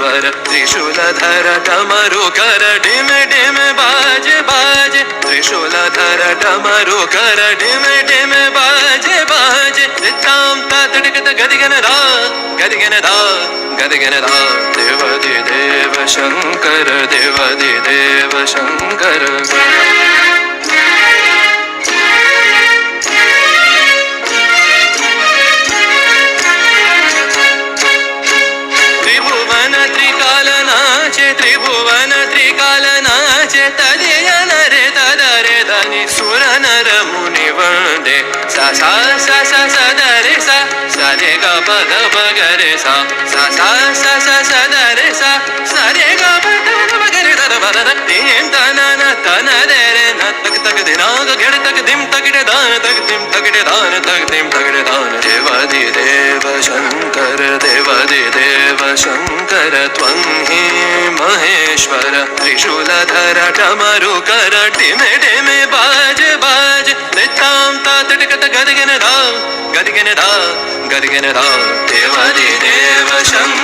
Maheshwar त्रिशूलधर डमरुकर dim dim बाजे बाजे त्रिशूलधर डमरुकर dim dim बाजे बाजे ताम ता तड़कत गदिगन दा गदिगन दा गदिगन दा देवादि देव शंकर देवादि देव शंकर त्रिभुवन त्रिकालनाचे तदियन रे तदरे धनि सुर नर मुनि वंदे सा सा सा सा सा दरे सा सा रे ग प द प ग रे सा सा सा सा सा सा दरे सा सा रे ग प द प ग रे द प द तीन तन न तन रे रे न तक तक दिना ग गेड़ तक दिम तक रे दान तक दिम तक रे दान तक दिम तक रे दान देवादि देव शंकर देवादि देव शंकर त्वं हि महेश्वर त्रिशूलधर डमरुकर डिमे डिमे बाज बाज ताम ता तड़कत गदिगन दा गदिगन दा गदिगन दा देवादि देव शंकर